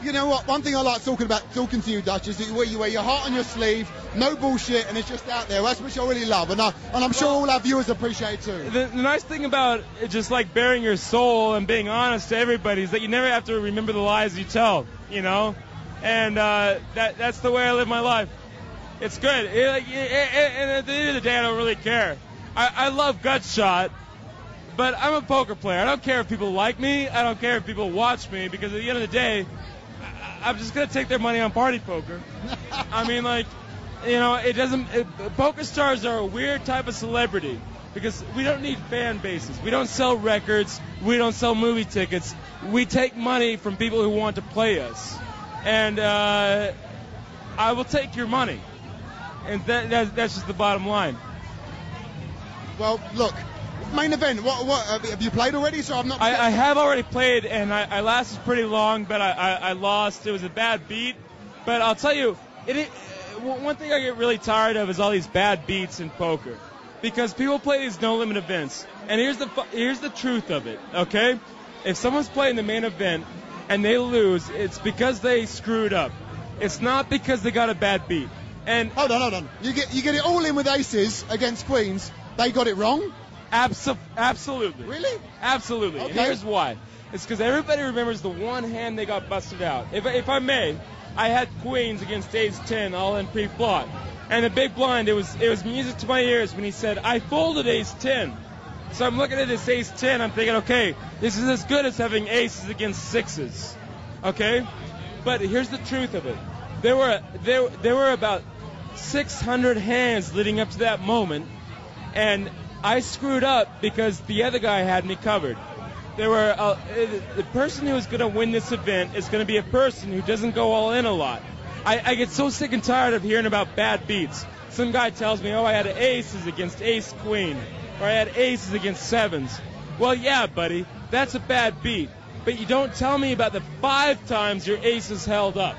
You know what? One thing I like talking to you, Dutch, is that you wear your heart on your sleeve, no bullshit, and it's just out there. That's what I really love, and I'm sure all our viewers appreciate it too. The nice thing about just like bearing your soul and being honest to everybody is that you never have to remember the lies you tell, you know, and that's the way I live my life. It's good, and at the end of the day, I don't really care. I love gut shot. But I'm a poker player. I don't care if people like me. I don't care if people watch me, because at the end of the day, I'm just going to take their money on party poker. I mean, like, you know, poker stars are a weird type of celebrity because we don't need fan bases. We don't sell records. We don't sell movie tickets. We take money from people who want to play us. And I will take your money. And that's just the bottom line. Well, look. Main event. What have you played already? So I'm not. I have already played, and I lasted pretty long, but I lost. It was a bad beat, but I'll tell you, one thing I get really tired of is all these bad beats in poker, because people play these no limit events, and here's the truth of it. Okay, if someone's playing the main event and they lose, it's because they screwed up. It's not because they got a bad beat. And hold on. You get it all in with aces against queens. They got it wrong. Absolutely. Really? Absolutely. Okay. And here's why. It's because everybody remembers the one hand they got busted out. If I may, I had queens against ace 10 all in pre-flop. And the big blind, it was music to my ears when he said, I folded ace 10. So I'm looking at this ace 10, I'm thinking, okay, this is as good as having aces against sixes. Okay? But here's the truth of it. There were about 600 hands leading up to that moment, and I screwed up because the other guy had me covered. The person who is going to win this event is going to be a person who doesn't go all in a lot. I get so sick and tired of hearing about bad beats. Some guy tells me, oh, I had aces against ace queen, or I had aces against sevens. Well, yeah, buddy, that's a bad beat. But you don't tell me about the 5 times your aces held up.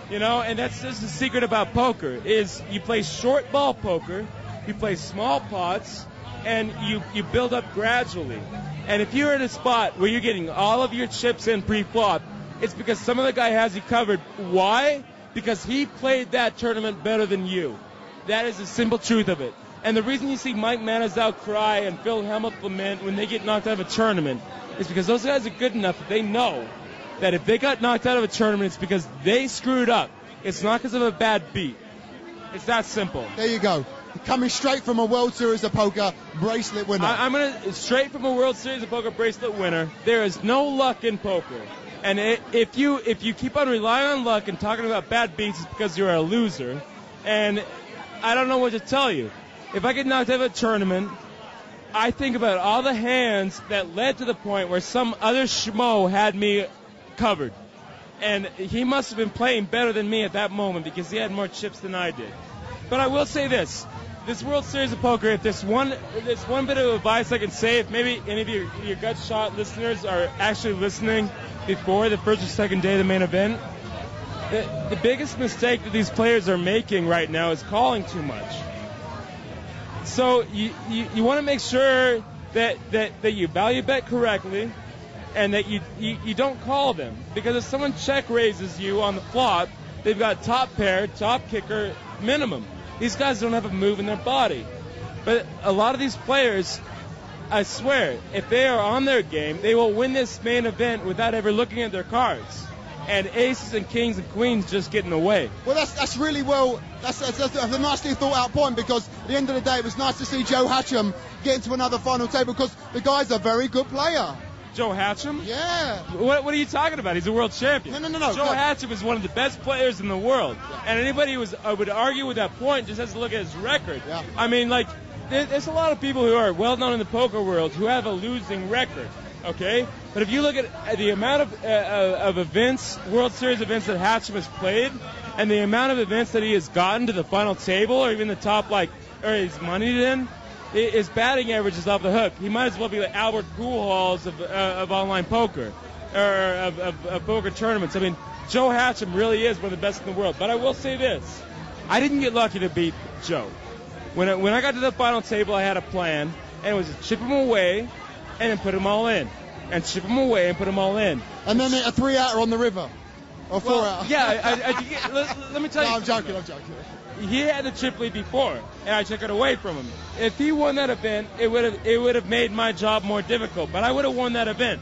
You know, and that's just the secret about poker, is you play short ball poker, you play small pots, and you build up gradually. And if you're in a spot where you're getting all of your chips in pre-flop, it's because some other guy has you covered. Why? Because he played that tournament better than you. That is the simple truth of it. And the reason you see Mike Manazow cry and Phil Hellmuth lament when they get knocked out of a tournament is because those guys are good enough that they know that if they got knocked out of a tournament, it's because they screwed up. It's not because of a bad beat. It's that simple. There you go. Coming straight from a World Series of Poker bracelet winner. I'm straight from a World Series of Poker bracelet winner. There is no luck in poker. And if you keep on relying on luck and talking about bad beats, it's because you're a loser. And I don't know what to tell you. If I get knocked out of a tournament, I think about all the hands that led to the point where some other schmo had me covered. And he must have been playing better than me at that moment because he had more chips than I did. But I will say this. This World Series of Poker, if there's one bit of advice I can say, if maybe any of your gut shot listeners are actually listening before the first or second day of the main event, the biggest mistake that these players are making right now is calling too much. So you want to make sure that you value bet correctly and that you don't call them. Because if someone check raises you on the flop, they've got top pair, top kicker, minimum. These guys don't have a move in their body. But a lot of these players, I swear, if they are on their game, they will win this main event without ever looking at their cards. And aces and kings and queens just get in the way. Well, that's really that's a nicely thought out point, because at the end of the day, it was nice to see Joe Hatcham get into another final table, because the guy's a very good player. Joe Hatcham? Yeah. What are you talking about? He's a world champion. No. Joe Hatcham is one of the best players in the world. Yeah. And anybody who would argue with that point just has to look at his record. Yeah. I mean, like, there's a lot of people who are well known in the poker world who have a losing record, okay? But if you look at the amount of events, World Series events that Hatcham has played, and the amount of events that he has gotten to the final table or even the top, or he's moneyed in, his batting average is off the hook. He might as well be like Albert Pujols of online poker, or of poker tournaments. I mean, Joe Hatcham really is one of the best in the world. But I will say this. I didn't get lucky to beat Joe. When I got to the final table, I had a plan, and it was to chip him away and then put him all in. And chip him away and put him all in. And then a 3-outer on the river. Or 4 out? Yeah, let me tell you. No, I'm joking. He had the chip lead before, and I took it away from him. If he won that event, it would have made my job more difficult. But I would have won that event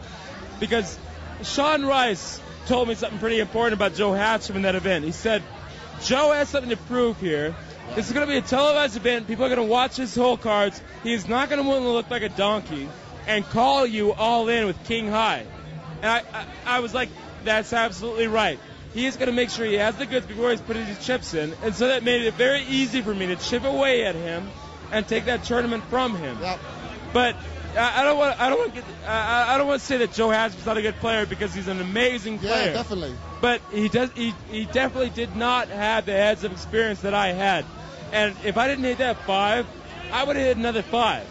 because Sean Rice told me something pretty important about Joe Hatcham in that event. He said, Joe has something to prove here. This is going to be a televised event. People are going to watch his hole cards. He's not going to want to look like a donkey and call you all in with king high. And I was like, that's absolutely right. He is going to make sure he has the goods before he's putting his chips in. And so that made it very easy for me to chip away at him and take that tournament from him. Yep. But I don't want to say that Joe Hatcham's not a good player because he's an amazing player. Yeah, definitely. But he definitely did not have the heads-up experience that I had. And if I didn't hit that 5, I would have hit another 5.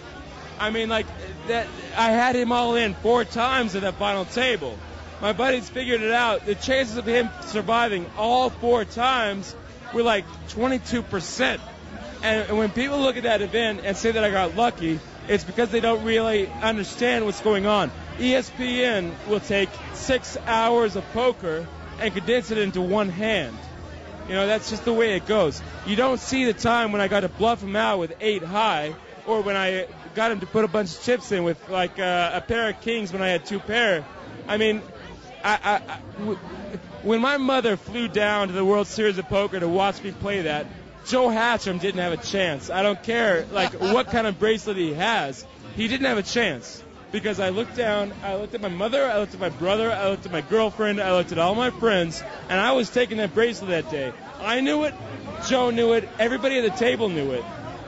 I mean, like that. I had him all in 4 times at that final table. My buddies figured it out. The chances of him surviving all 4 times were like 22%. And when people look at that event and say that I got lucky, it's because they don't really understand what's going on. ESPN will take 6 hours of poker and condense it into 1 hand. You know, that's just the way it goes. You don't see the time when I got to bluff him out with 8 high, or when I got him to put a bunch of chips in with like a pair of kings when I had 2 pair. I mean, when my mother flew down to the World Series of Poker to watch me play that, Joe Hatcham didn't have a chance. I don't care like what kind of bracelet he has. He didn't have a chance because I looked down, I looked at my mother, I looked at my brother, I looked at my girlfriend, I looked at all my friends, and I was taking that bracelet that day. I knew it, Joe knew it, everybody at the table knew it,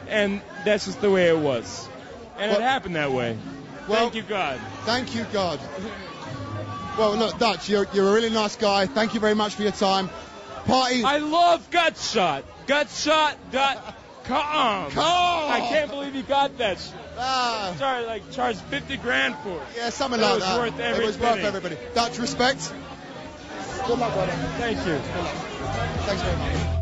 and that's just the way it was. And it happened that way. Thank you, God. Thank you, God. Well, look, Dutch, you're a really nice guy. Thank you very much for your time. Party. I love Gutshot. Gutshot.com. I can't believe you got that shit. Charged 50 grand for it. Yeah, something like that. It was worth everybody. Dutch, respect. Good luck, brother. Thank you. Good luck. Thanks very much.